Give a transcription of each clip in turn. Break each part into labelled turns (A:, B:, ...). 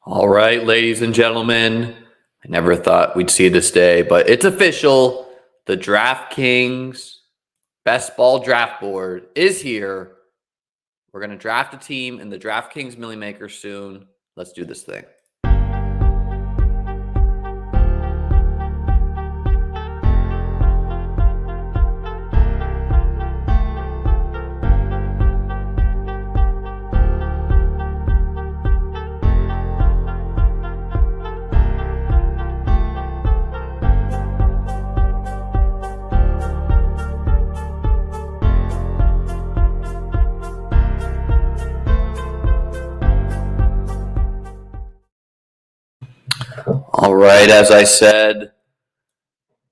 A: All right, ladies and gentlemen, I never thought we'd see this day, but it's official. The Draftkings Best Ball Draft Board is here. We're going to draft a team in the Draftkings Millie Maker soon. Let's do this thing. All right, as I said,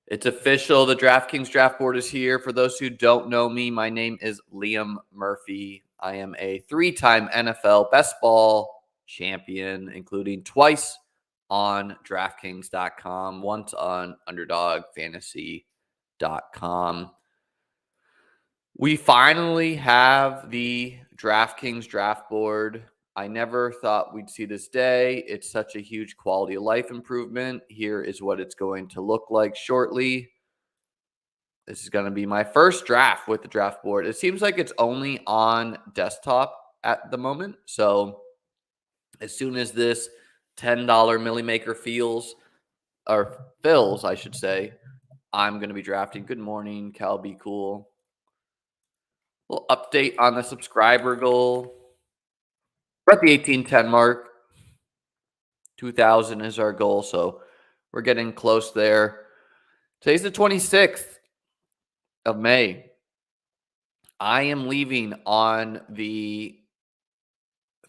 A: it's official. The Draftkings draft board is here. For those who don't know me, my name is Liam Murphy. I am a three-time NFL best ball champion, including twice on DraftKings.com, once on UnderdogFantasy.com. We finally have the DraftKings draft board. I never thought we'd see this day. It's such a huge quality of life improvement. Here is what it's going to look like shortly. This is going to be my first draft with the draft board. It seems like it's only on desktop at the moment. So as soon as this $10 Millie Maker fills, I should say, I'm going to be drafting. Good morning, Cal Be Cool. Little update on the subscriber goal. We're at the 1810 mark. 2,000 is our goal, so we're getting close there. Today's the 26th of May. I am leaving on the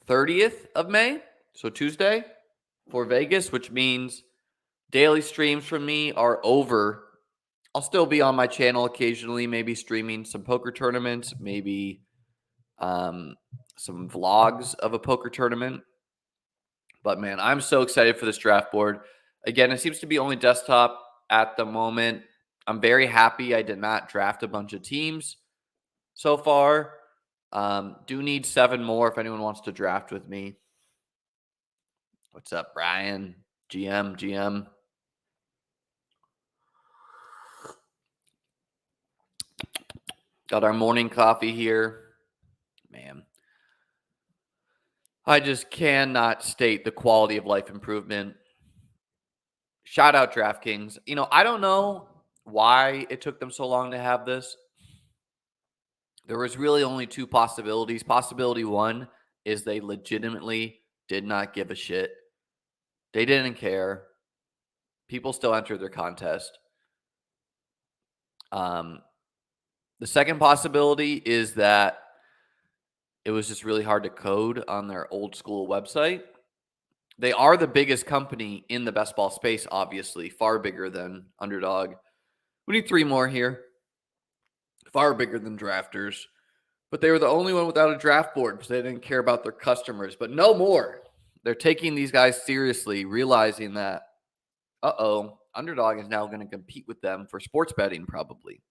A: 30th of May, so Tuesday, for Vegas, which means daily streams from me are over. I'll still be on my channel occasionally, maybe streaming some poker tournaments, maybe some vlogs of a poker tournament. But man, I'm so excited for this draft board. Again, it seems to be only desktop at the moment. I'm very happy I did not draft a bunch of teams so far. Do need 7 more if anyone wants to draft with me. What's up, Brian? GM. Got our morning coffee here. Man, I just cannot state the quality of life improvement. Shout out DraftKings. I don't know why it took them so long to have this. There was really only 2 possibilities. Possibility 1 is they legitimately did not give a shit. They didn't care. People still entered their contest. The second possibility is that it was just really hard to code on their old school website. They are the biggest company in the best ball space, obviously, far bigger than Underdog. We need 3 more here. Far bigger than Drafters. But they were the only one without a draft board because they didn't care about their customers. But no more. They're taking these guys seriously, realizing that, Underdog is now going to compete with them for sports betting, probably.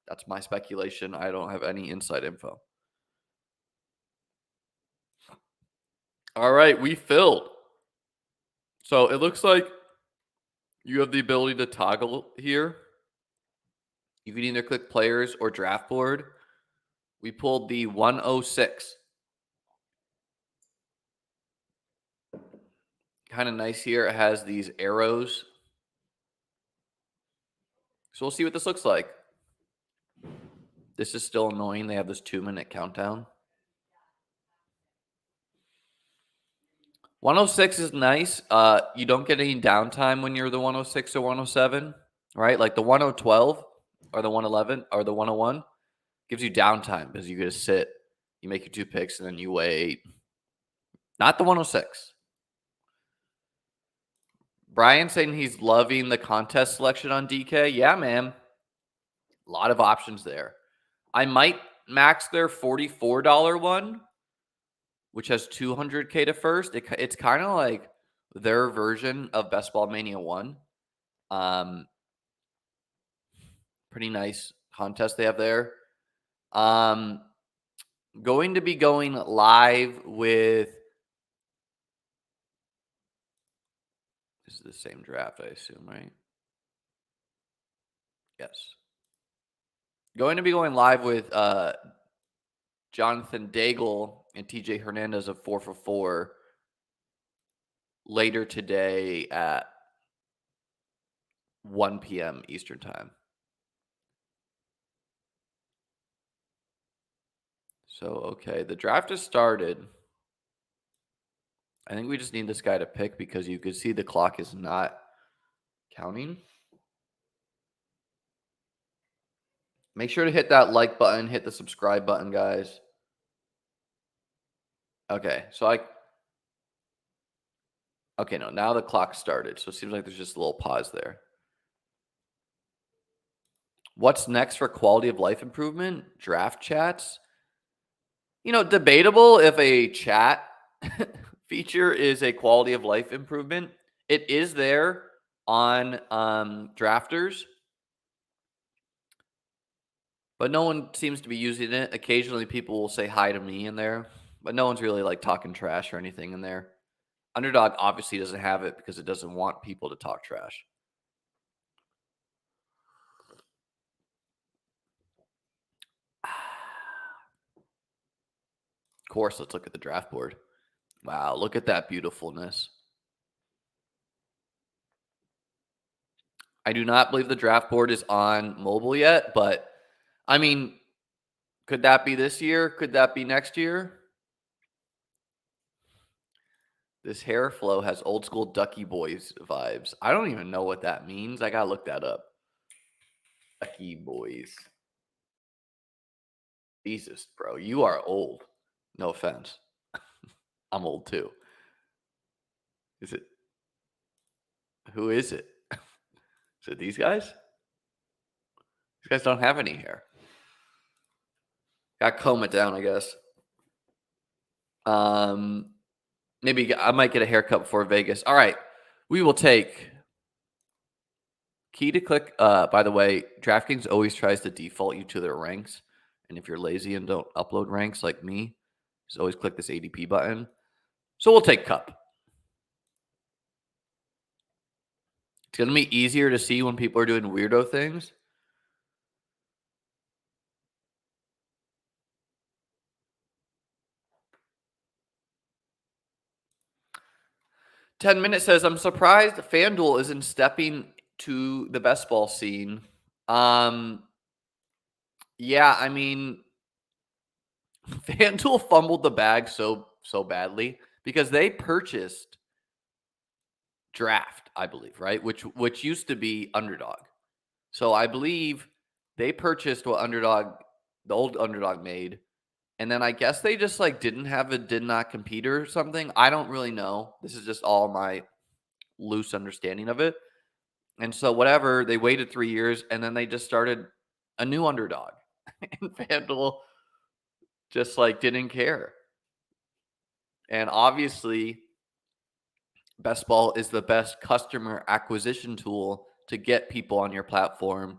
A: That's my speculation. I don't have any inside info. All right, we filled. So it looks like you have the ability to toggle here. You can either click players or draft board. We pulled the 106. Kind of nice here. It has these arrows. So we'll see what this looks like. This is still annoying. They have this 2-minute countdown. 106 is nice. You don't get any downtime when you're the 106 or 107, right? Like the 1012 or the 111 or the 101 gives you downtime because you get to sit. You make your 2 picks and then you wait. Not the 106. Brian saying he's loving the contest selection on DK. Yeah, man. A lot of options there. I might max their $44 one, which has $200K to first. It's kind of like their version of Best Ball Mania 1. Pretty nice contest they have there. Going to be going live with the same draft, I assume, right? Yes. Going to be going live with Jonathan Daigle and TJ Hernandez of 4 for 4 later today at 1 p.m. Eastern Time. So, okay, the draft has started. I think we just need this guy to pick because you can see the clock is not counting. Make sure to hit that like button, hit the subscribe button, guys. Okay, so okay, no, now the clock started. So it seems like there's just a little pause there. What's next for quality of life improvement? Draft chats. Debatable if a chat feature is a quality of life improvement. It is there on drafters, but no one seems to be using it. Occasionally people will say hi to me in there, but no one's really like talking trash or anything in there. Underdog obviously doesn't have it because it doesn't want people to talk trash. Of course, let's look at the draft board. Wow, look at that beautifulness. I do not believe the draft board is on mobile yet, but I mean, could that be this year? Could that be next year? This hair flow has old school Ducky Boys vibes. I don't even know what that means. I gotta look that up. Ducky Boys. Jesus, bro, you are old. No offense. I'm old too. Is it? Who is it? Is it these guys? These guys don't have any hair. Got to comb it down, I guess. Maybe I might get a haircut before Vegas. All right, we will take key to click. By the way, DraftKings always tries to default you to their ranks, and if you're lazy and don't upload ranks like me, just always click this ADP button. So we'll take Cup. It's gonna be easier to see when people are doing weirdo things. $10 says, I'm surprised FanDuel isn't stepping to the best ball scene. Yeah, I mean, FanDuel fumbled the bag so badly because they purchased Draft, I believe, right? Which used to be Underdog. So I believe they purchased what the old Underdog made. And then I guess they just like did not compete or something. I don't really know. This is just all my loose understanding of it. And so whatever, they waited 3 years and then they just started a new Underdog. And FanDuel just like didn't care. And obviously, Best Ball is the best customer acquisition tool to get people on your platform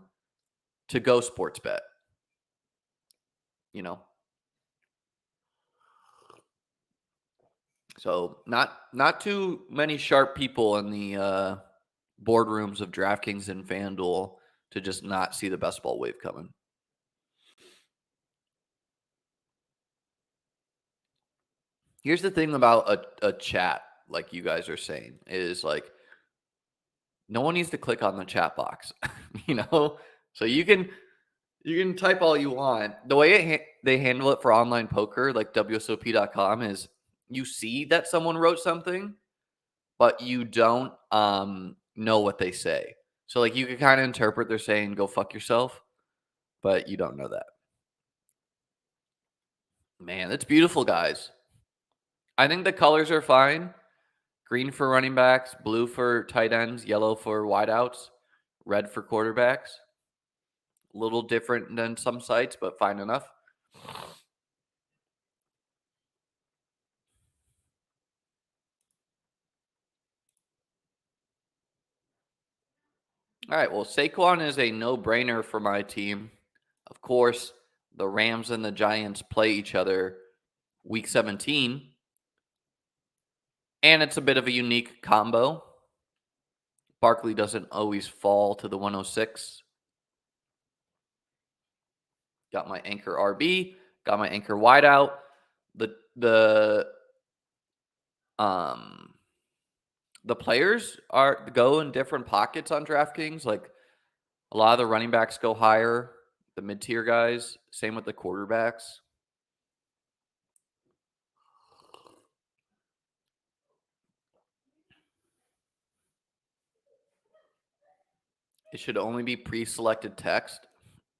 A: to go sports bet. So not too many sharp people in the boardrooms of DraftKings and FanDuel to just not see the best ball wave coming. Here's the thing about a chat, like you guys are saying, is like no one needs to click on the chat box, So you can type all you want. The way they handle it for online poker, like WSOP.com, is you see that someone wrote something, but you don't know what they say. So like you can kind of interpret they're saying go fuck yourself, but you don't know that. Man, it's beautiful, guys. I think the colors are fine. Green for running backs, blue for tight ends, yellow for wideouts, red for quarterbacks. A little different than some sites, but fine enough. All right, well, Saquon is a no-brainer for my team. Of course, the Rams and the Giants play each other week 17, and it's a bit of a unique combo. Barkley doesn't always fall to the 106. Got my anchor RB, got my anchor wideout. The um the players go in different pockets on DraftKings. Like a lot of the running backs go higher, the mid-tier guys, same with the quarterbacks. It should only be pre-selected text.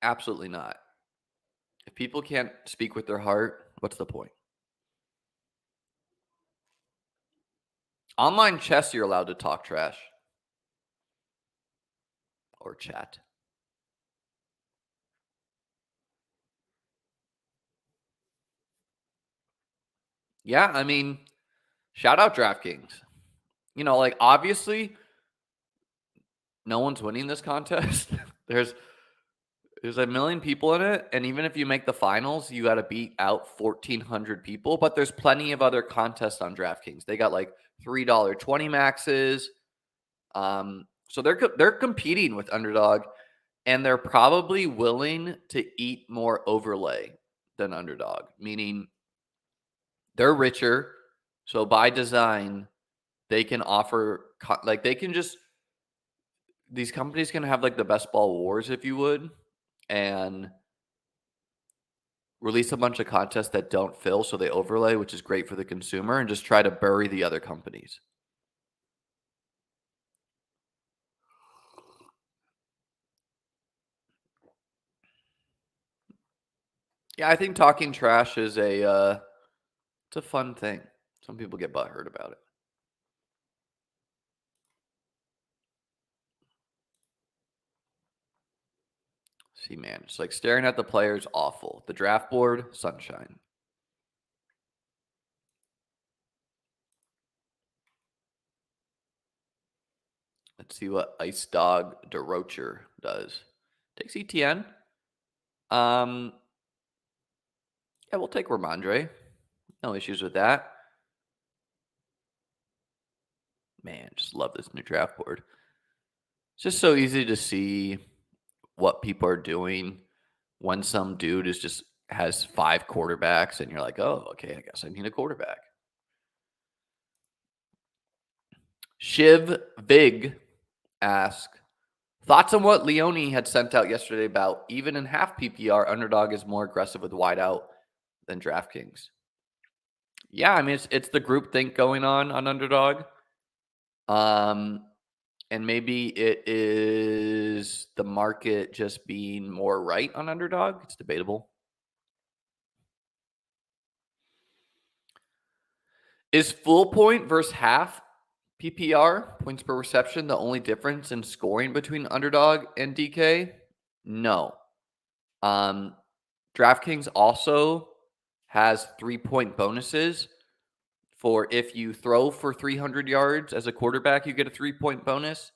A: Absolutely not. If people can't speak with their heart, what's the point? Online chess, you're allowed to talk trash or chat. Yeah, I mean, shout out DraftKings. Like obviously, no one's winning this contest. There's a million people in it, and even if you make the finals, you got to beat out 1,400 people. But there's plenty of other contests on DraftKings. They got like $3.20 maxes. So they're competing with Underdog, and they're probably willing to eat more overlay than Underdog, meaning they're richer. So by design, they can offer these companies can have like the best ball wars, if you would, and release a bunch of contests that don't fill, so they overlay, which is great for the consumer, and just try to bury the other companies. Yeah, I think talking trash is it's a fun thing. Some people get butthurt about it. See, man, it's like staring at the players, awful. The draft board, sunshine. Let's see what Ice Dog DeRocher does. Takes ETN. Yeah, we'll take Ramondre. No issues with that. Man, just love this new draft board. It's just so easy to see what people are doing when some dude has 5 quarterbacks and you're like, oh, okay, I guess I need a quarterback. Shiv Vig asks, thoughts on what Leone had sent out yesterday about even in half PPR, Underdog is more aggressive with wideout than DraftKings. Yeah, I mean it's the group think going on Underdog. And maybe it is the market just being more right on Underdog. It's debatable. Is full point versus half PPR, points per reception, the only difference in scoring between Underdog and DK? No. DraftKings also has 3-point bonuses for if you throw for 300 yards as a quarterback, you get a 3-point bonus.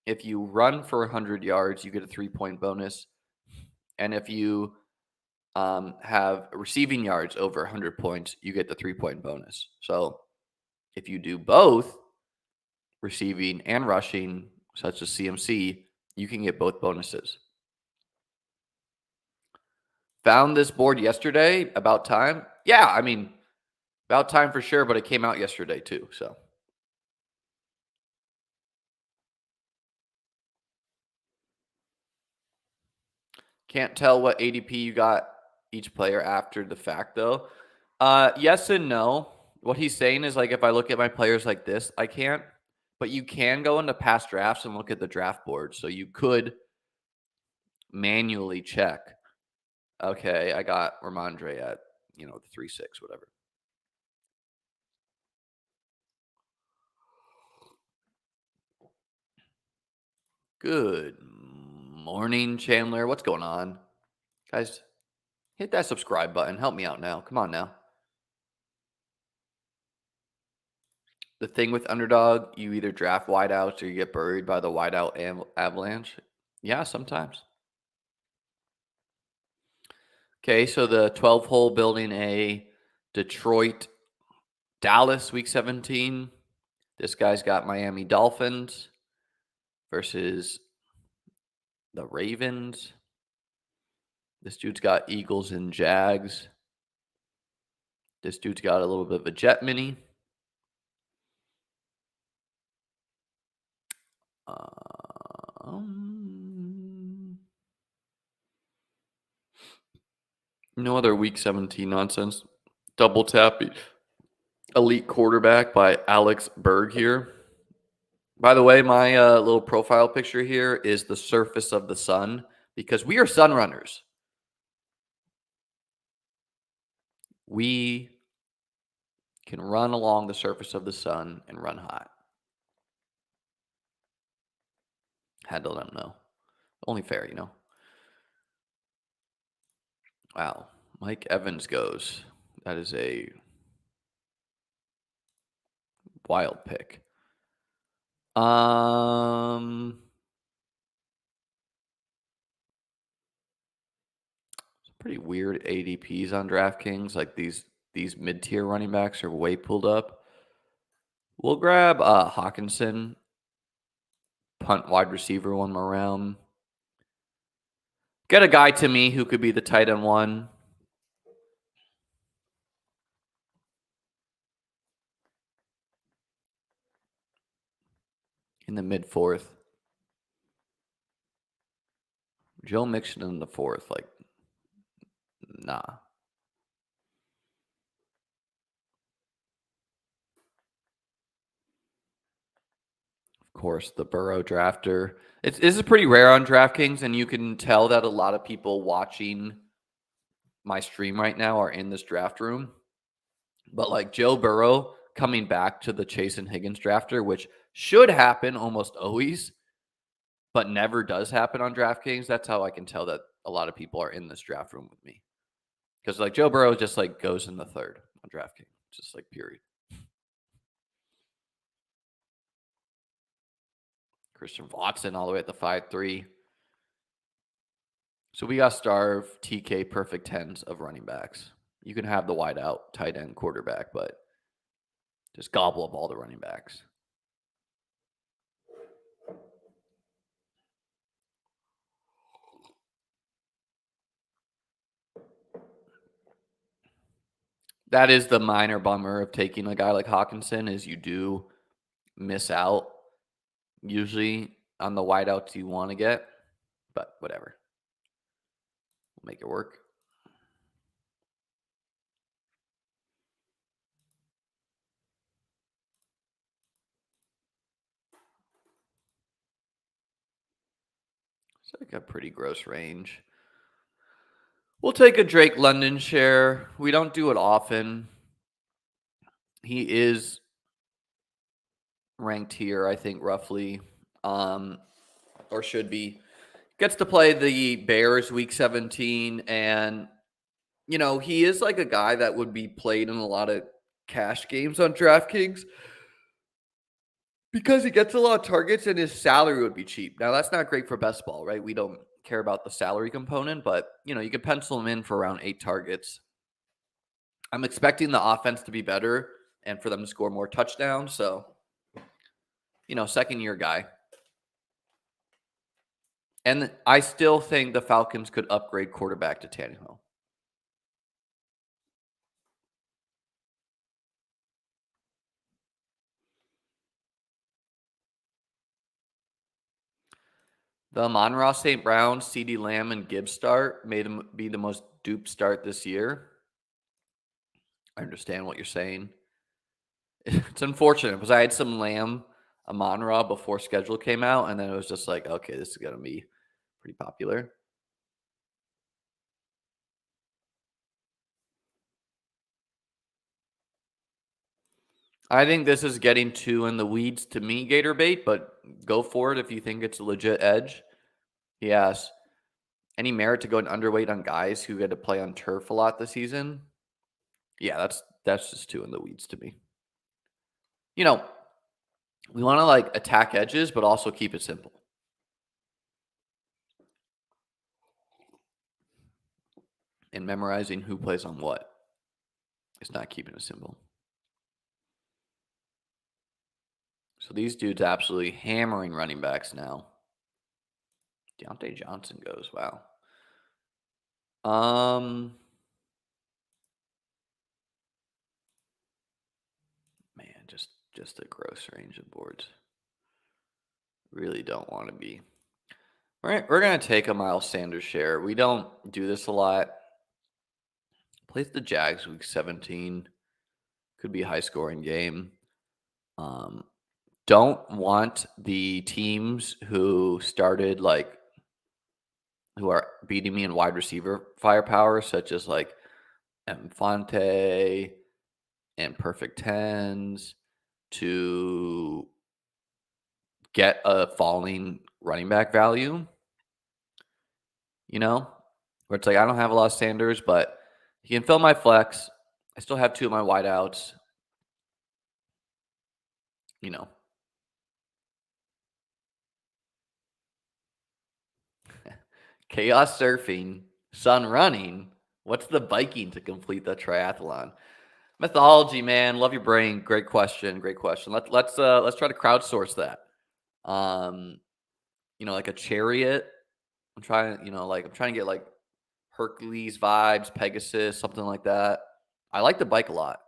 A: If you run for 100 yards, you get a 3-point bonus. And if you have receiving yards over 100 points, you get the 3-point bonus. So if you do both, receiving and rushing, such as CMC, you can get both bonuses. Found this board yesterday, about time. Yeah, I mean, about time for sure, but it came out yesterday too, so. Can't tell what ADP you got each player after the fact, though. Yes and no. What he's saying is, like, if I look at my players like this, I can't. But you can go into past drafts and look at the draft board. So you could manually check. Okay, I got Ramondre at, the 3-6, whatever. Good morning, Chandler. What's going on? Guys, hit that subscribe button. Help me out now. Come on now. The thing with Underdog, you either draft wideouts or you get buried by the wideout avalanche. Yeah, sometimes. Okay, so the 12-hole building a Detroit, Dallas week 17. This guy's got Miami Dolphins. versus the Ravens. This dude's got Eagles and Jags. This dude's got a little bit of a jet mini. No other Week 17 nonsense. Double tap elite quarterback by Alex Berg here. By the way, my little profile picture here is the surface of the sun because we are sun runners. We can run along the surface of the sun and run hot. Had to let them know. Only fair, you know. Wow. Mike Evans goes. That is a wild pick. Pretty weird ADPs on DraftKings. Like these mid-tier running backs are way pulled up. We'll grab Hawkinson, punt wide receiver one more round. Get a guy to me who could be the tight end one. In the mid-4th. Joe Mixon in the 4th. Like, nah. Of course, the Burrow drafter. This is pretty rare on DraftKings, and you can tell that a lot of people watching my stream right now are in this draft room. But like Joe Burrow coming back to the Chase and Higgins drafter, which should happen almost always, but never does happen on DraftKings. That's how I can tell that a lot of people are in this draft room with me. Because like Joe Burrow just like goes in the 3rd on DraftKings. Just like period. Christian Watson all the way at the 5-3. So we got starve TK perfect 10s of running backs. You can have the wide out tight end quarterback, but just gobble up all the running backs. That is the minor bummer of taking a guy like Hawkinson is you do miss out usually on the wideouts you want to get, but whatever. We'll make it work. It's like a pretty gross range. We'll take a Drake London share. We don't do it often. He is ranked here, I think, roughly, or should be. Gets to play the Bears Week 17, and, you know, he is like a guy that would be played in a lot of cash games on DraftKings because he gets a lot of targets and his salary would be cheap. Now, that's not great for best ball, right? We don't care about the salary component, but, you know, you could pencil him in for around 8 targets. I'm expecting the offense to be better and for them to score more touchdowns. So, you know, second-year guy. And I still think the Falcons could upgrade quarterback to Tannehill. The Amon-Ra St. Brown, CeeDee Lamb, and Gibbs start made him be the most dupe start this year. I understand what you're saying. It's unfortunate because I had some Lamb, Amon-Ra before schedule came out, and then it was just like, okay, this is going to be pretty popular. I think this is getting too in the weeds to me, Gator Bait, but go for it if you think it's a legit edge. Yes. Any merit to going underweight on guys who get to play on turf a lot this season? Yeah, that's just too in the weeds to me. You know, we want to like attack edges, but also keep it simple. And memorizing who plays on what is not keeping it simple. So these dudes absolutely hammering running backs now. Deontay Johnson goes. Wow. Man, just a gross range of boards. Really don't want to be. We're gonna take a Miles Sanders share. We don't do this a lot. Plays the Jags week 17. Could be a high scoring game. Um, don't want the teams who started who are beating me in wide receiver firepower, such as like Fonte and Perfect Tens, to get a falling running back value. You know, where it's like I don't have a lot of Sanders, but he can fill my flex. I still have two of my wideouts. You know, chaos surfing, sun running. What's the biking to complete the triathlon? Mythology, man. Love your brain. Great question. Great question. Let's try to crowdsource that. Um, like a chariot. I'm trying to get like Hercules vibes, Pegasus, something like that. I like the bike a lot.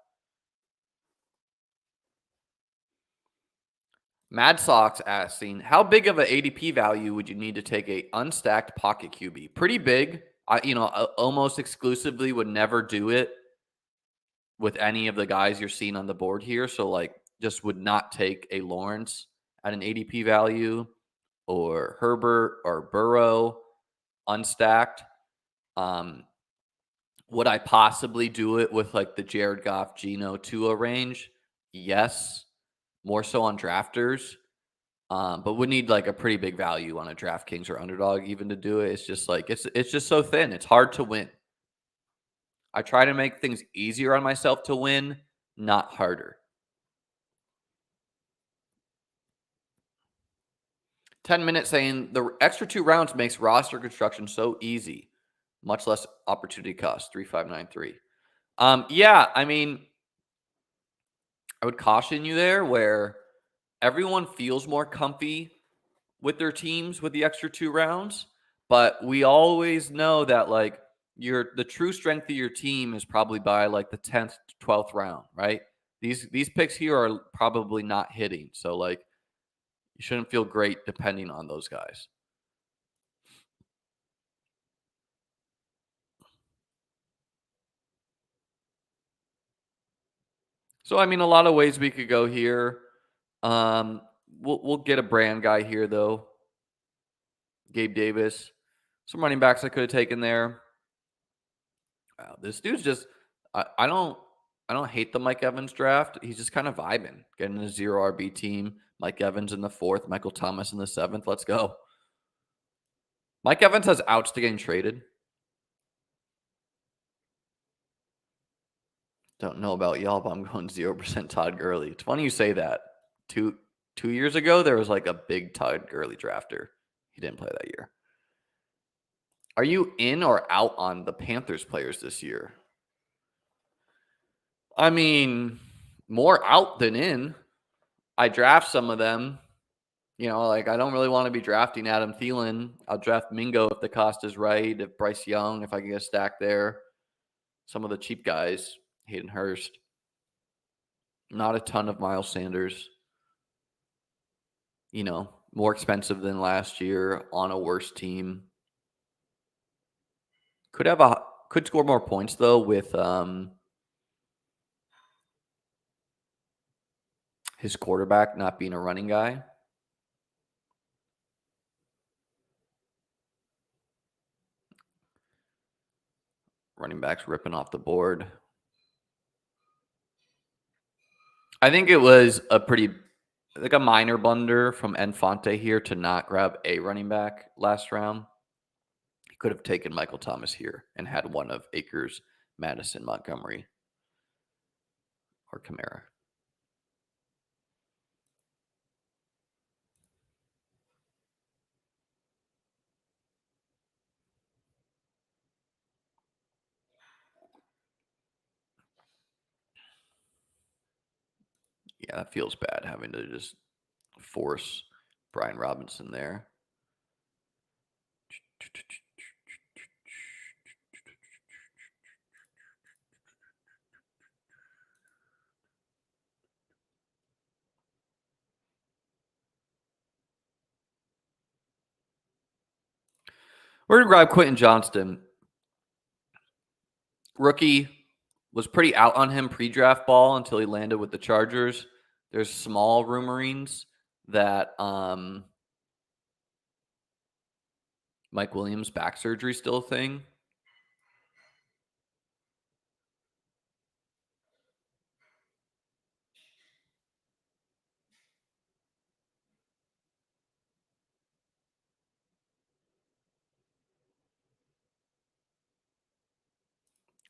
A: Mad Sox asking, how big of an ADP value would you need to take a unstacked pocket QB? Pretty big. Almost exclusively would never do it with any of the guys you're seeing on the board here. So just would not take a Lawrence at an ADP value or Herbert or Burrow unstacked. Would I possibly do it with like the Jared Goff, Geno, Tua range? Yes, more so on drafters. But would need like a pretty big value on a Draftkings or underdog even to do it. It's just like it's just so thin. It's hard to win. I try to make things easier on myself to win, not harder. 10 minutes saying the extra 2 rounds makes roster construction so easy, much less opportunity cost. 3593. Yeah, I mean, I would caution you there where everyone feels more comfy with their teams with the extra 2 rounds, but we always know that like the true strength of your team is probably by like the 10th to 12th round, right? These picks here are probably not hitting. So like you shouldn't feel great depending on those guys. So I mean a lot of ways we could go here. Um we'll get a brand guy here though. Gabe Davis. Some running backs I could have taken there. Wow, this dude's just I don't hate the Mike Evans draft. He's just kind of vibing, getting a 0 RB team. Mike Evans in the 4th, Michael Thomas in the 7th. Let's go. Mike Evans has outs to getting traded. Don't know about y'all, but I'm going 0% Todd Gurley. It's funny you say that. Two years ago, there was like a big Todd Gurley drafter. He didn't play that year. Are you in or out on the Panthers players this year? I mean, more out than in. I draft some of them. Like I don't really want to be drafting Adam Thielen. I'll draft Mingo if the cost is right. If Bryce Young, if I can get a stack there. Some of the cheap guys, Hayden Hurst. Not a ton of Miles Sanders. More expensive than last year on a worse team. Could score more points though with his quarterback not being a running guy. Running backs ripping off the board. I think it was a minor blunder from Enfante here to not grab a running back last round. He could have taken Michael Thomas here and had one of Akers, Madison, Montgomery, or Kamara. Yeah, that feels bad having to just force Brian Robinson there. We're going to grab Quentin Johnston. Rookie, was pretty out on him pre-draft ball until he landed with the Chargers. There's small rumorings that Mike Williams' back surgery is still a thing.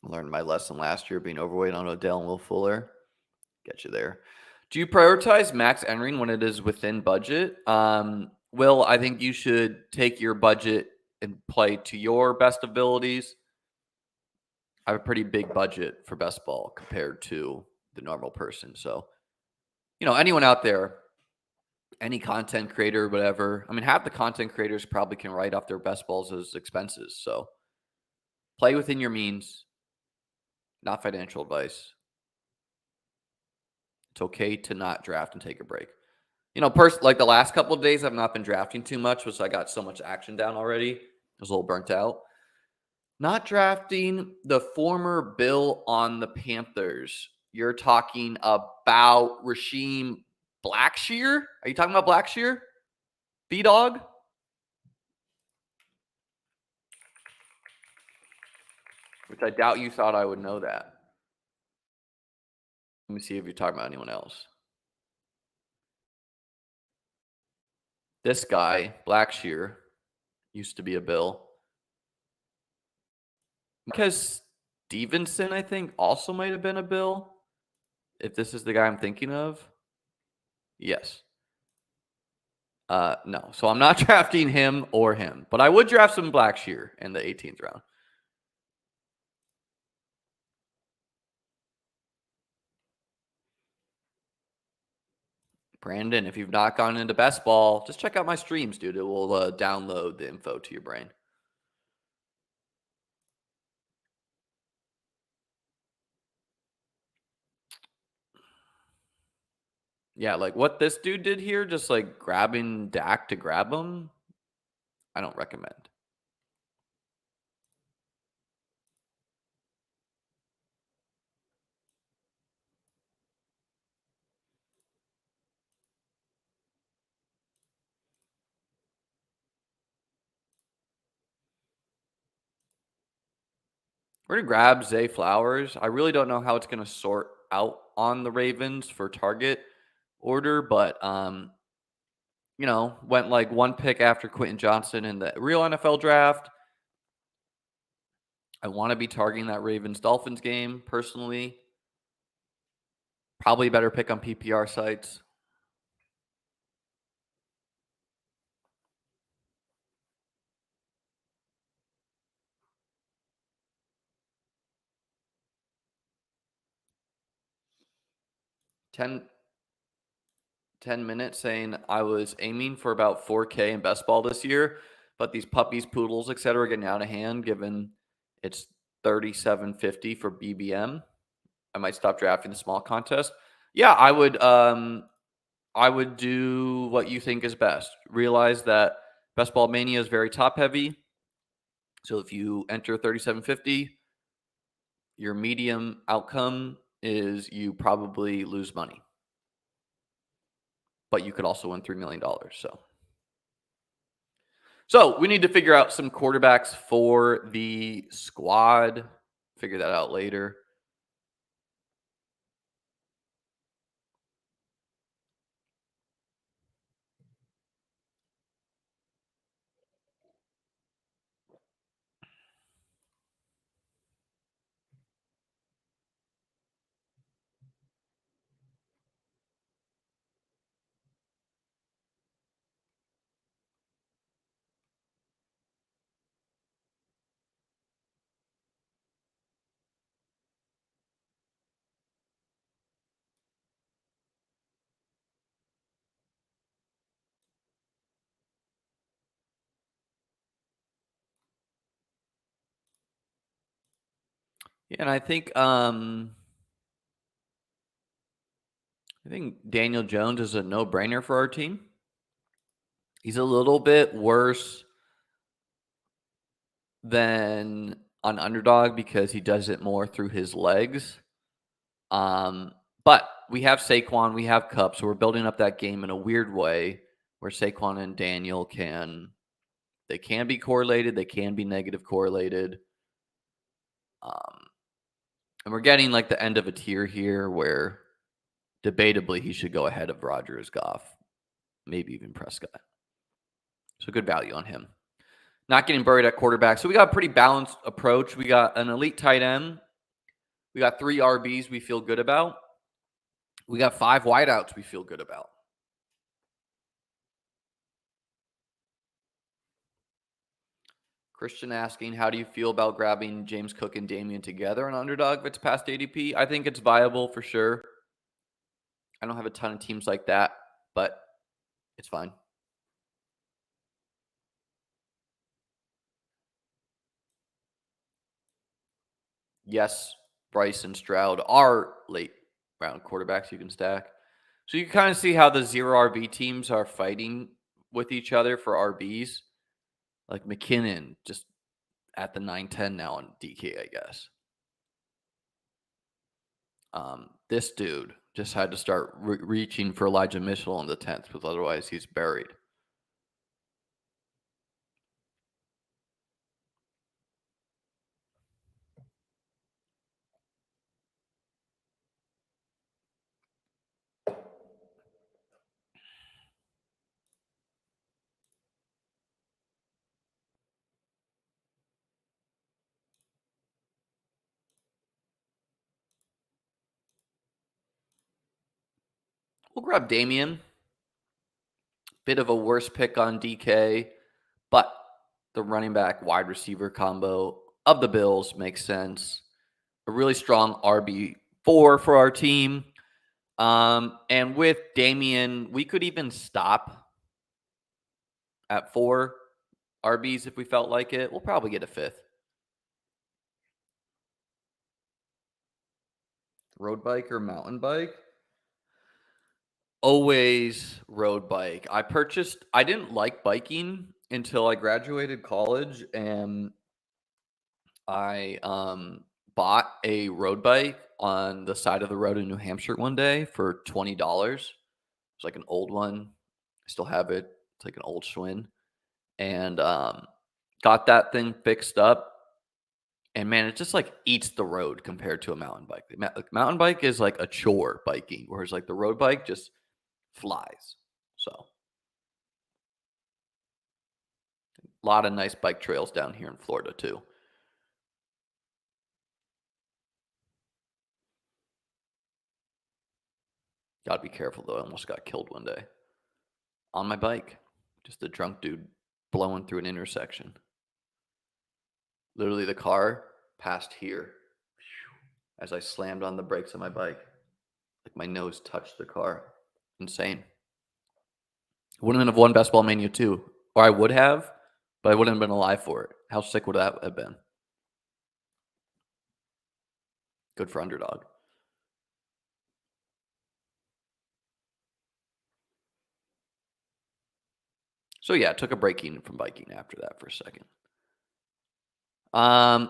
A: I learned my lesson last year being overweight on Odell and Will Fuller. Get you there. Do you prioritize max entering when it is within budget? Will, I think you should take your budget and play to your best abilities. I have a pretty big budget for best ball compared to the normal person. So, anyone out there, any content creator, whatever. I mean, half the content creators probably can write off their best balls as expenses. So play within your means, not financial advice. It's okay to not draft and take a break. Like the last couple of days, I've not been drafting too much, because I got so much action down already. I was a little burnt out. Not drafting the former Bill on the Panthers. You're talking about Rasheem Blackshear? Are you talking about Blackshear? B-Dog? Which I doubt you thought I would know that. Let me see if you're talking about anyone else. This guy, Blackshear, used to be a Bill. Because Stevenson, I think, also might have been a Bill. If this is the guy I'm thinking of. Yes. No. So I'm not drafting him or him. But I would draft some Blackshear in the 18th round. Brandon, if you've not gone into best ball, just check out my streams, dude. It will download the info to your brain. Yeah, like what this dude did here, just like grabbing Dak to grab him, I don't recommend. We're going to grab Zay Flowers. I really don't know how it's going to sort out on the Ravens for target order, but, went like one pick after Quentin Johnston in the real NFL draft. I want to be targeting that Ravens-Dolphins game personally. Probably a better pick on PPR sites. Ten minutes saying I was aiming for about 4K in best ball this year, but these puppies, poodles, etc. are getting out of hand given it's 37.50 for BBM. I might stop drafting the small contest. Yeah, I would do what you think is best. Realize that Best Ball Mania is very top heavy. So if you enter 37.50, your medium outcome is you probably lose money. But you could also win $3 million. So we need to figure out some quarterbacks for the squad. Figure that out later. Yeah, and I think Daniel Jones is a no-brainer for our team. He's a little bit worse than on underdog because he does it more through his legs. Um, but we have Saquon, we have Cup, so we're building up that game in a weird way where Saquon and Daniel can be correlated, they can be negative correlated. Um, and we're getting like the end of a tier here where debatably he should go ahead of Rodgers, Goff, maybe even Prescott. So good value on him. Not getting buried at quarterback. So we got a pretty balanced approach. We got an elite tight end. We got 3 RBs we feel good about. We got 5 wideouts we feel good about. Christian asking, how do you feel about grabbing James Cook and Damian together on underdog if it's past ADP? I think it's viable for sure. I don't have a ton of teams like that, but it's fine. Yes, Bryce and Stroud are late round quarterbacks you can stack. So you can kind of see how the 0 RB teams are fighting with each other for RBs. Like McKinnon just at the 9-10 now on DK, I guess. This dude just had to start reaching for Elijah Mitchell in the 10th because otherwise he's buried. We'll grab Damian. Bit of a worse pick on DK, but the running back wide receiver combo of the Bills makes sense. A really strong RB4 for our team. And with Damian, we could even stop at 4 RBs if we felt like it. We'll probably get a 5th. Road bike or mountain bike? Always road bike. I didn't like biking until I graduated college and I bought a road bike on the side of the road in New Hampshire one day for $20. It's like an old one. I still have it. It's like an old Schwinn. And got that thing fixed up. And man, it just like eats the road compared to a mountain bike. Like, mountain bike is like a chore biking, whereas like the road bike just flies. So a lot of nice bike trails down here in Florida too. Gotta be careful though. I almost got killed one day on my bike. Just a drunk dude blowing through an intersection. Literally, the car passed here as I slammed on the brakes of my bike. Like my nose touched the car. Insane. Wouldn't have won Best Ball Mania 2. Or I would have, but I wouldn't have been alive for it. How sick would that have been? Good for underdog. So yeah, took a break from biking after that for a second.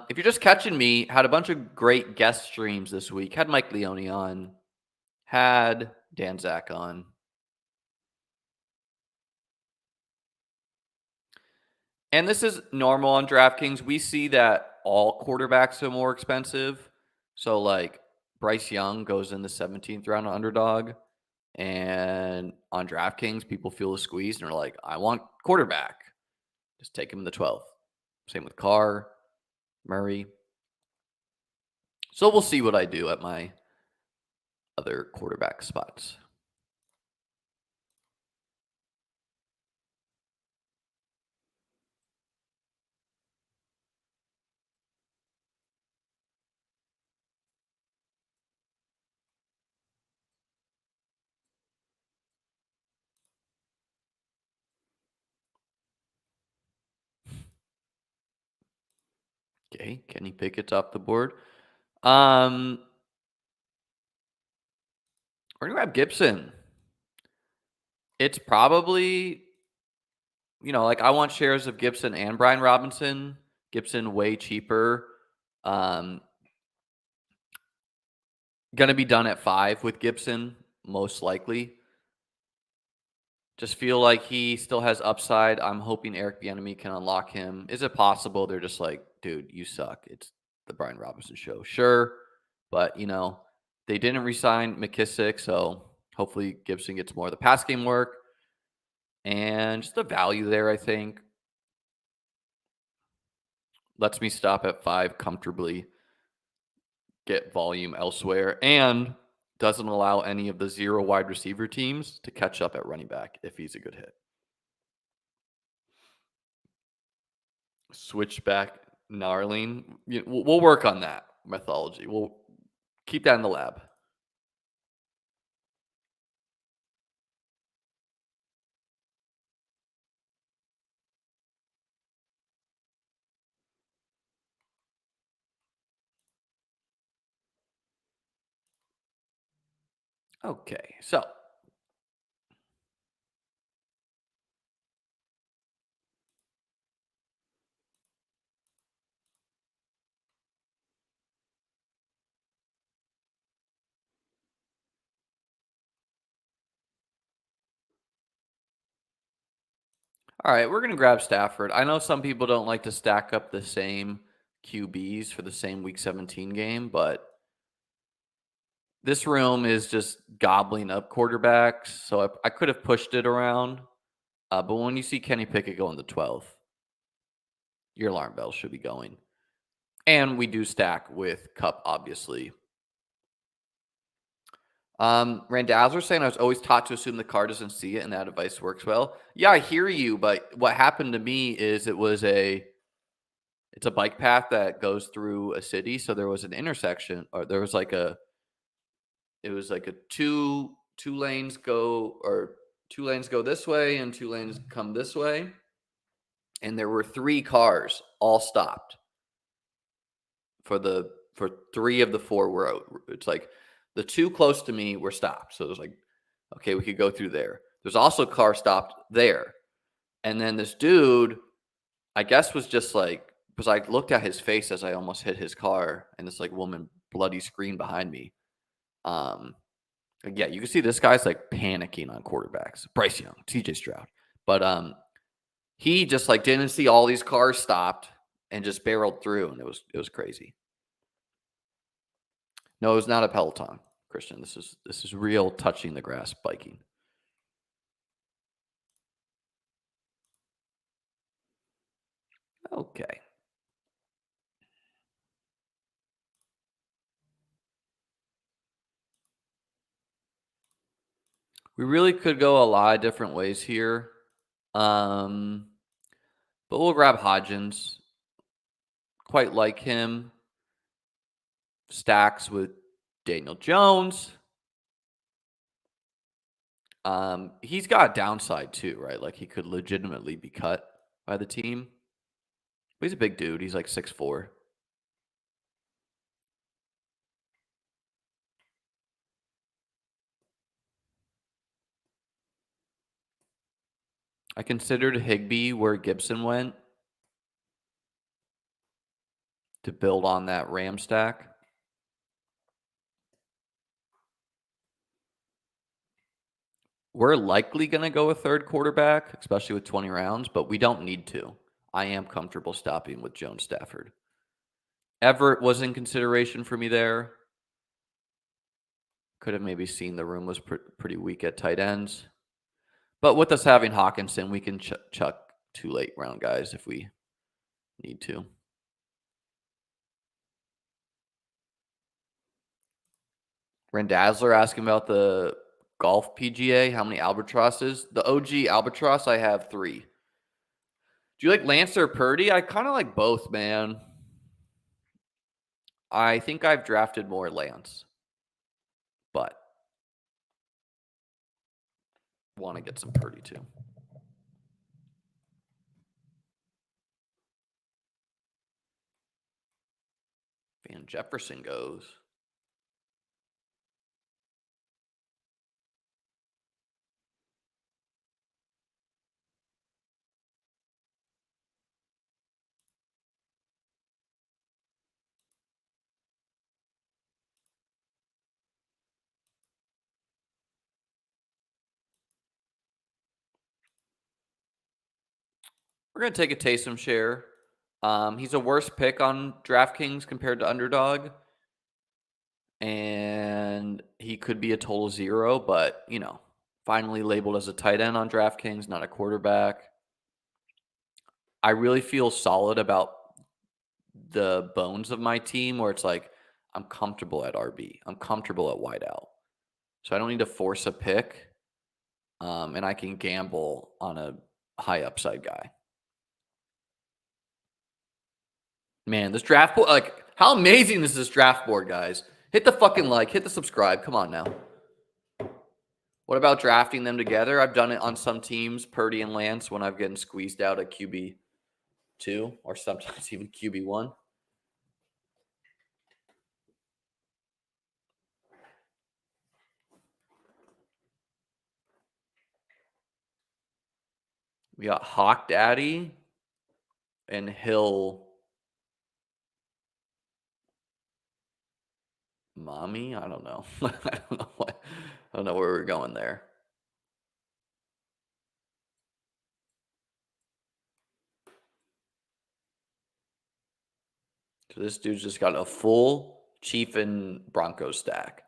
A: If you're just catching me, had a bunch of great guest streams this week. Had Mike Leone on, had Dan Zach on. And this is normal on DraftKings. We see that all quarterbacks are more expensive. So like Bryce Young goes in the 17th round underdog. And on DraftKings, people feel the squeeze and are like, I want quarterback. Just take him in the 12th. Same with Carr, Murray. So we'll see what I do at my other quarterback spots. Okay, Kenny Pickett's off the board. We're gonna grab Gibson. It's probably, like I want shares of Gibson and Brian Robinson. Gibson way cheaper. Um, gonna be done at 5 with Gibson, most likely. Just feel like he still has upside. I'm hoping Eric Bieniemy can unlock him. Is it possible they're just like, dude, you suck? It's the Brian Robinson show. Sure, but they didn't resign McKissick, so hopefully Gibson gets more of the pass game work and just the value there. I think lets me stop at 5 comfortably, get volume elsewhere, and doesn't allow any of the 0 wide receiver teams to catch up at running back if he's a good hit. Switchback gnarling. We'll work on that methodology. We'll keep that in the lab. Okay, so all right, we're gonna grab Stafford. I know some people don't like to stack up the same QBs for the same Week 17 game, but this room is just gobbling up quarterbacks. So I could have pushed it around, but when you see Kenny Pickett go in the 12th, your alarm bell should be going. And we do stack with Cup, obviously. Randazzer saying I was always taught to assume the car doesn't see it and that advice works well. Yeah, I hear you, but what happened to me is it's a bike path that goes through a city. So there was an intersection, or there was like a two lanes go, or 2 lanes go this way and 2 lanes come this way. And there were 3 cars all stopped for 3 of the 4 were out. It's like the 2 close to me were stopped. So it was like, okay, we could go through there. There's also a car stopped there. And then this dude, I guess, was just like, because I looked at his face as I almost hit his car, and this like woman bloody screen behind me. Yeah, you can see this guy's like panicking on quarterbacks. Bryce Young, CJ Stroud. But he just like didn't see all these cars stopped and just barreled through, and it was crazy. No, it was not a Peloton, Christian. This is real touching the grass biking. Okay. We really could go a lot of different ways here. But we'll grab Hodgins. Quite like him. Stacks with Daniel Jones. He's got a downside too, right? Like he could legitimately be cut by the team. But he's a big dude. He's like 6'4". I considered Higbee where Gibson went to build on that Ram stack. We're likely going to go a third quarterback, especially with 20 rounds, but we don't need to. I am comfortable stopping with Jones Stafford. Everett was in consideration for me there. Could have maybe seen the room was pretty weak at tight ends. But with us having Hawkinson, we can chuck 2 late round guys if we need to. Randazler asking about the golf PGA, how many albatrosses? The OG albatross, I have 3. Do you like Lance or Purdy? I kind of like both, man. I think I've drafted more Lance, but want to get some Purdy too. And Jefferson goes. We're going to take a Taysom share. He's a worse pick on DraftKings compared to underdog. And he could be a total zero, but, finally labeled as a tight end on DraftKings, not a quarterback. I really feel solid about the bones of my team where it's like, I'm comfortable at RB. I'm comfortable at wideout. So I don't need to force a pick. And I can gamble on a high upside guy. Man, this draft board, how amazing is this draft board, guys? Hit the fucking like, hit the subscribe. Come on now. What about drafting them together? I've done it on some teams, Purdy and Lance, when I've gotten squeezed out at QB2 or sometimes even QB1. We got Hawk Daddy and Hill Mommy. I don't know. I don't know where we're going there. So this dude's just got a full Chief and Broncos stack.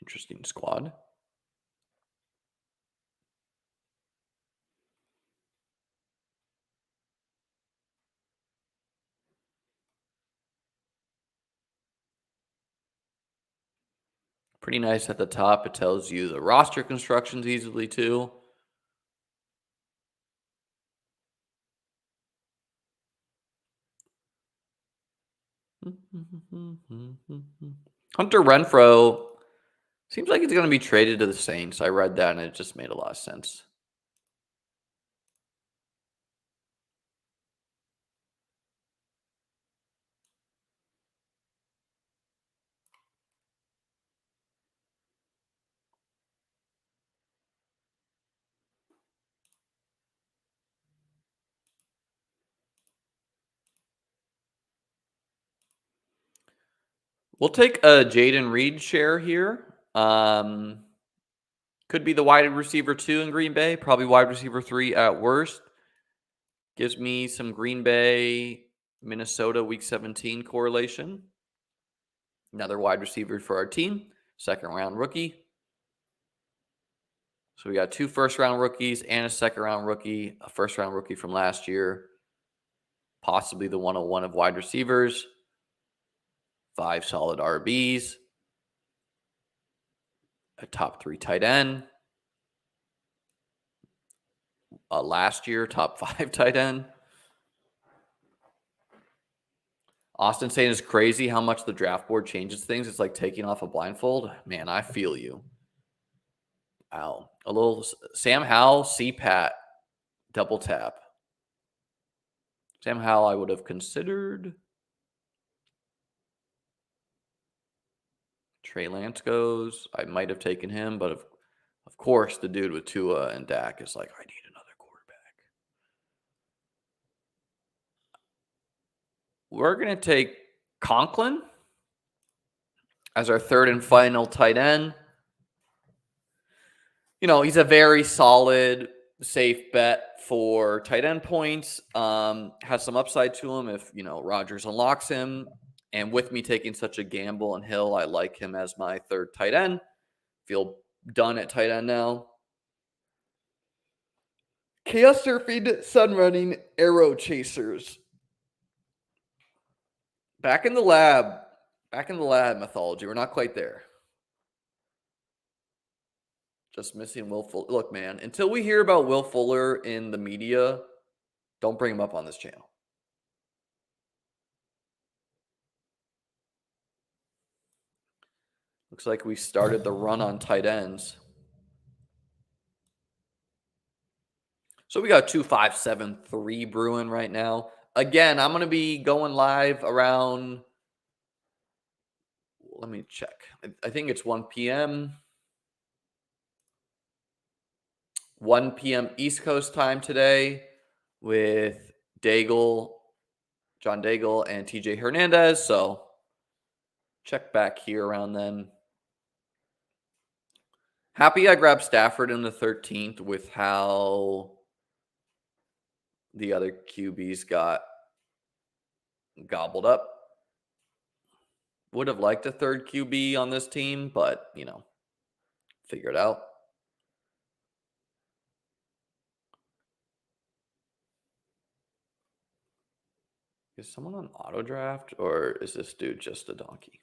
A: Interesting squad. Pretty nice at the top. It tells you the roster constructions easily too. Hunter Renfrow seems like he's going to be traded to the Saints. I read that and it just made a lot of sense. We'll take a Jaden Reed share here. Could be the wide receiver 2 in Green Bay, probably wide receiver 3 at worst. Gives me some Green Bay, Minnesota week 17 correlation. Another wide receiver for our team, second round rookie. So we got 2 first round rookies and a second round rookie, a first round rookie from last year, possibly the 101 of wide receivers, 5 solid RBs, a top 3 tight end, last year top 5 tight end. Austin saying it's crazy how much the draft board changes things. It's like taking off a blindfold. Man, I feel you. Wow. A little Sam Howell, CPAT, double tap. Sam Howell I would have considered. Trey Lance goes. I might have taken him, but of course the dude with Tua and Dak is like, I need another quarterback. We're going to take Conklin as our third and final tight end. He's a very solid, safe bet for tight end points. Has some upside to him if, Rodgers unlocks him. And with me taking such a gamble on Hill, I like him as my third tight end. Feel done at tight end now. Chaos Surfing, Sun Running, Arrow Chasers. Back in the lab mythology. We're not quite there. Just missing Will Fuller. Look, man, until we hear about Will Fuller in the media, don't bring him up on this channel. Looks like we started the run on tight ends. So we got 2573 brewing right now. Again, I'm going to be going live around, let me check. I think it's 1 p.m. 1 p.m. East Coast time today with John Daigle, and TJ Hernandez. So check back here around then. Happy I grabbed Stafford in the 13th with how the other QBs got gobbled up. Would have liked a third QB on this team, but, figure it out. Is someone on auto draft, or is this dude just a donkey?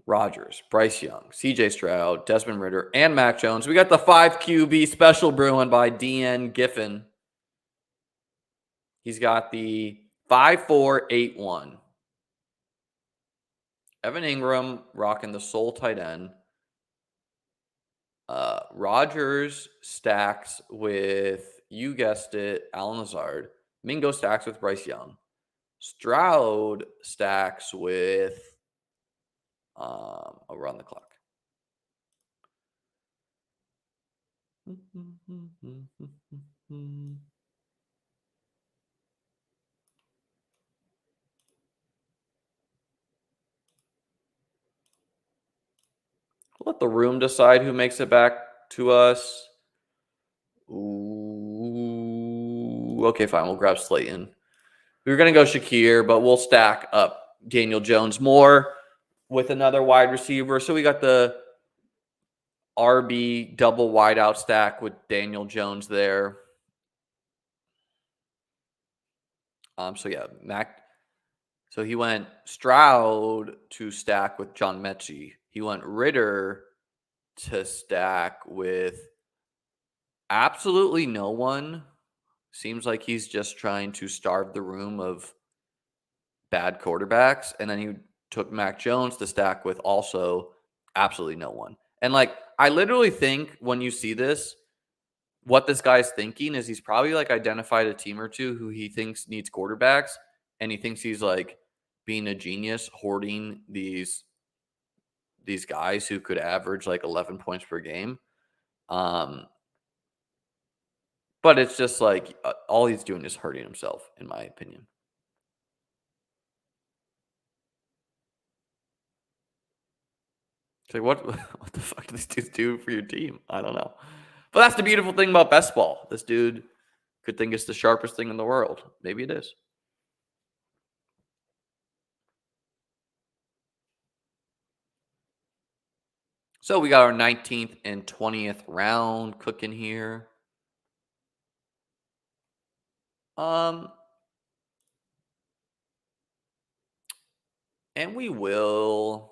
A: Rodgers, Bryce Young, CJ Stroud, Desmond Ritter, and Mac Jones. We got the 5 QB special brewing by DN Giffen. He's got the 5-4-8-1. Evan Ingram rocking the sole tight end. Rodgers stacks with, you guessed it, Alan Lazard. Mingo stacks with Bryce Young. Stroud stacks with around the clock. Let the room decide who makes it back to us. Ooh, okay, fine. We'll grab Slayton. We were going to go Shakir, but we'll stack up Daniel Jones more with another wide receiver. So we got the RB double wideout stack with Daniel Jones there. So yeah, Mac. So he went Stroud to stack with John Mechie. He went Ritter to stack with absolutely no one. Seems like he's just trying to starve the room of bad quarterbacks. And then he took Mac Jones to stack with also absolutely no one. And I literally think when you see this, what this guy's thinking is he's probably identified a team or two who he thinks needs quarterbacks. And he thinks he's being a genius hoarding these guys who could average 11 points per game. But it's just all he's doing is hurting himself, in my opinion. It's what the fuck do these dudes do for your team? I don't know. But that's the beautiful thing about best ball. This dude could think it's the sharpest thing in the world. Maybe it is. So we got our 19th and 20th round cooking here. And we will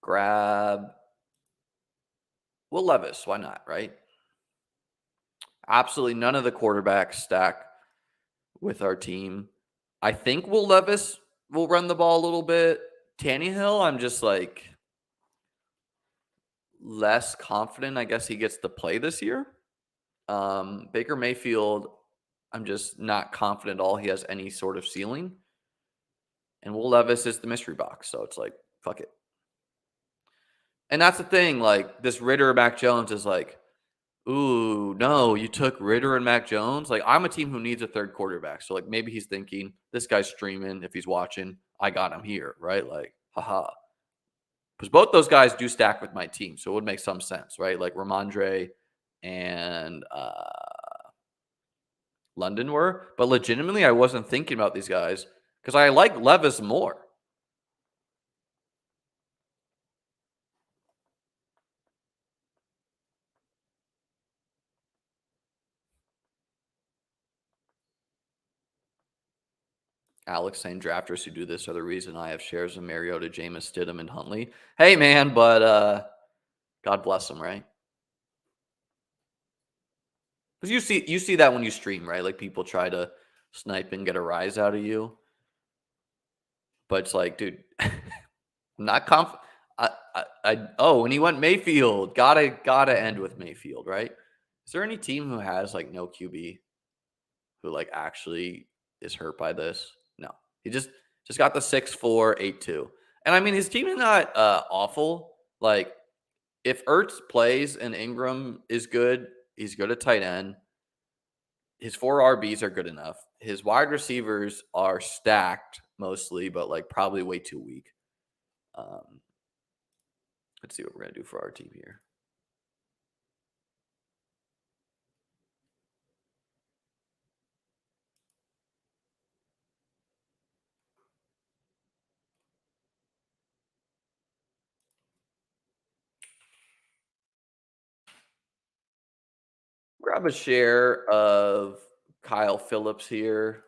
A: grab Will Levis. Why not, right? Absolutely none of the quarterbacks stack with our team. I think Will Levis will run the ball a little bit. Tannehill, I'm just less confident. I guess he gets to play this year. Baker Mayfield, I'm just not confident at all he has any sort of ceiling. And Will Levis is the mystery box. So it's fuck it. And that's the thing. This Ritter Mac Jones is ooh, no, you took Ritter and Mac Jones. I'm a team who needs a third quarterback. So maybe he's thinking, this guy's streaming. If he's watching, I got him here, right? Haha. Because both those guys do stack with my team. So it would make some sense, right? Ramondre and London were. But legitimately, I wasn't thinking about these guys because I like Levis more. Alex saying drafters who do this are the reason I have shares of Mariota, Jameis, Stidham, and Huntley. Hey, man, but God bless them, right? Because you see that when you stream, right? People try to snipe and get a rise out of you. But it's dude, I'm not confident. Oh, and he went Mayfield. Gotta end with Mayfield, right? Is there any team who has like no QB who like actually is hurt by this? No. He just got the 6-4-8-2. And I mean his team is not awful. Like if Ertz plays and Ingram is good, he's good at tight end. His 4 RBs are good enough. His wide receivers are stacked mostly, but like probably way too weak. Um, let's see what we're gonna do for our team here. Grab a share of Kyle Phillips here.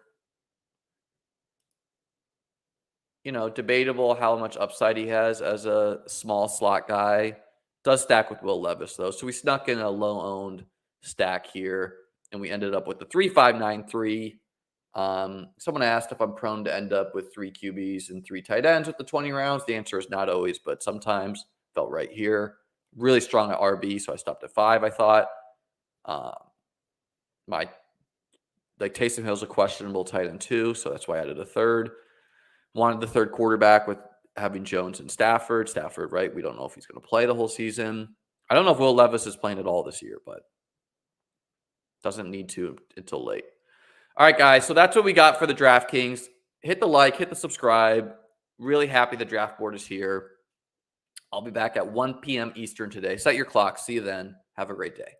A: Debatable how much upside he has as a small slot guy. Does stack with Will Levis, though. So we snuck in a low owned stack here, and we ended up with the 3-5-9-3. Someone asked if I'm prone to end up with 3 QBs and 3 tight ends with the 20 rounds. The answer is not always, but sometimes. Felt right here. Really strong at RB, so I stopped at 5, I thought. My Taysom Hill's a questionable tight end too, so that's why I added a third. Wanted the third quarterback with having Jones and Stafford. Stafford, right? We don't know if he's going to play the whole season. I don't know if Will Levis is playing at all this year, but doesn't need to until late. All right, guys. So that's what we got for the DraftKings. Hit the like, hit the subscribe. Really happy the draft board is here. I'll be back at 1 p.m. Eastern today. Set your clock. See you then. Have a great day.